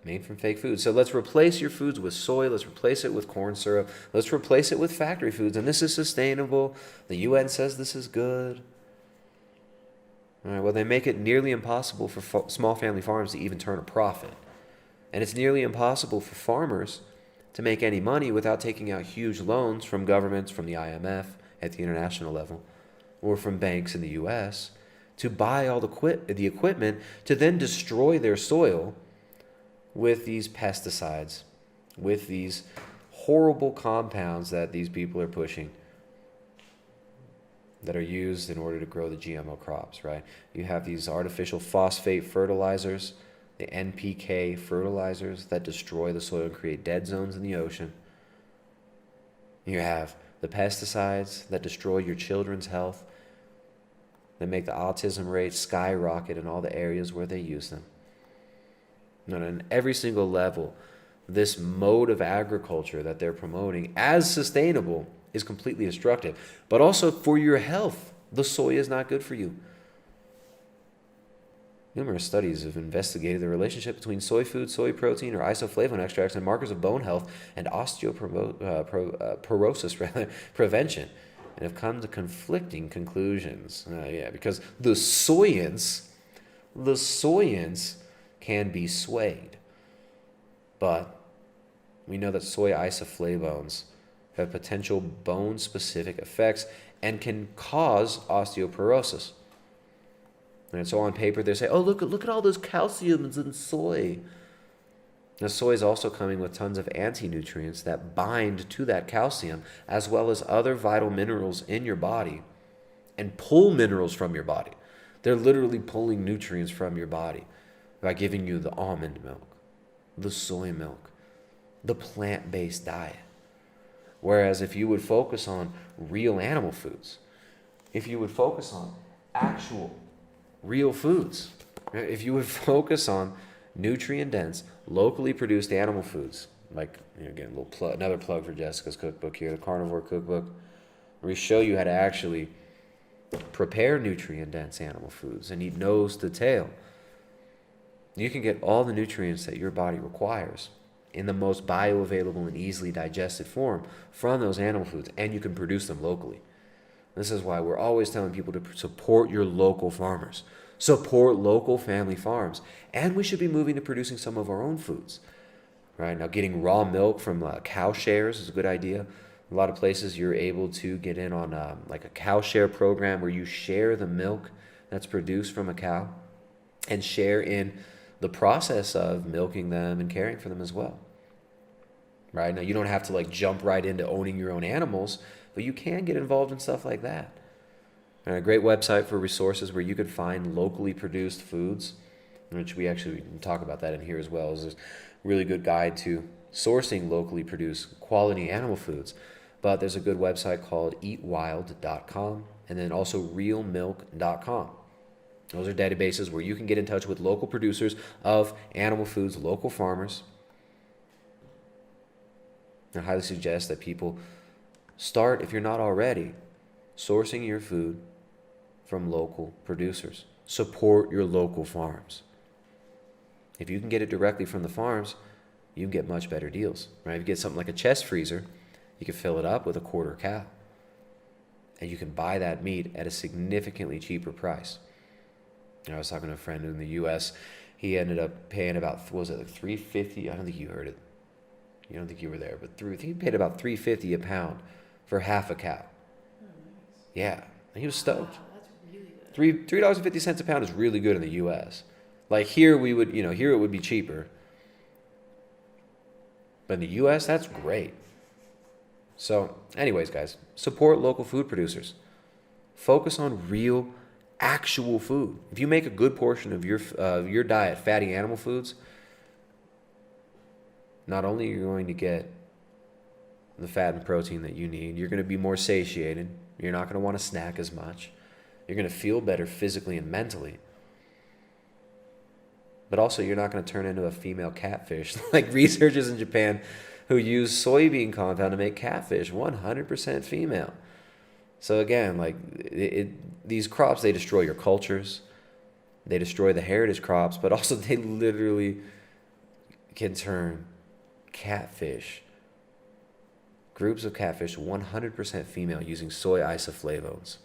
made from fake foods. So let's replace your foods with soy. Let's replace it with corn syrup. Let's replace it with factory foods. And this is sustainable. The UN says this is good. All right, well, they make it nearly impossible for small family farms to even turn a profit. And it's nearly impossible for farmers to make any money without taking out huge loans from governments, from the IMF at the international level, or from banks in the US to buy all the equipment to then destroy their soil with these pesticides, with these horrible compounds that these people are pushing that are used in order to grow the GMO crops, right? You have these artificial phosphate fertilizers, the NPK fertilizers that destroy the soil and create dead zones in the ocean. You have the pesticides that destroy your children's health, that make the autism rate skyrocket in all the areas where they use them. And on every single level, this mode of agriculture that they're promoting as sustainable is completely destructive. But also for your health, the soy is not good for you. Numerous studies have investigated the relationship between soy food, soy protein, or isoflavone extracts and markers of bone health and osteoporosis prevention, and have come to conflicting conclusions. Because the soyans can be swayed, but we know that soy isoflavones have potential bone-specific effects and can cause osteoporosis. And so on paper they say, oh, look at all those calciums in soy. Now, soy is also coming with tons of anti-nutrients that bind to that calcium, as well as other vital minerals in your body, and pull minerals from your body. They're literally pulling nutrients from your body by giving you the almond milk, the soy milk, the plant-based diet. Whereas if you would focus on real animal foods, if you would focus on actual real foods, if you would focus on nutrient-dense, locally produced animal foods, like, again, another plug for Jessica's cookbook here, the Carnivore Cookbook, where we show you how to actually prepare nutrient-dense animal foods and eat nose to tail. You can get all the nutrients that your body requires in the most bioavailable and easily digested form from those animal foods, and you can produce them locally. This is why we're always telling people to support your local farmers, support local family farms, and we should be moving to producing some of our own foods. Right now, getting raw milk from cow shares is a good idea. A lot of places you're able to get in on like a cow share program where you share the milk that's produced from a cow and share in the process of milking them and caring for them as well. Right now, you don't have to like jump right into owning your own animals, but you can get involved in stuff like that. And a great website for resources where you could find locally produced foods, which we actually can talk about that in here as well, is a really good guide to sourcing locally produced quality animal foods. But there's a good website called eatwild.com and then also realmilk.com. Those are databases where you can get in touch with local producers of animal foods, local farmers. I highly suggest that people start, if you're not already, sourcing your food from local producers. Support your local farms. If you can get it directly from the farms, you can get much better deals. Right? If you get something like a chest freezer, you can fill it up with a quarter cow. And you can buy that meat at a significantly cheaper price. I was talking to a friend in the U.S. He ended up paying about, what was it, like $3.50? I don't think you heard it. You don't think you were there, but he paid about $3.50 a pound for half a cow. Oh, nice. Yeah, and he was stoked. Wow, that's really good. $3.50 a pound is really good in the U.S. Like here we would, here it would be cheaper. But in the U.S., that's great. So, anyways, guys, support local food producers. Focus on real, actual food. If you make a good portion of your diet fatty animal foods, not only are you going to get the fat and protein that you need, you're going to be more satiated. You're not going to want to snack as much. You're going to feel better physically and mentally. But also, you're not going to turn into a female catfish like researchers in Japan who use soybean compound to make catfish, 100% female. So again, like these crops, they destroy your cultures. They destroy the heritage crops, but also they literally can turn catfish, groups of catfish 100% female using soy isoflavones.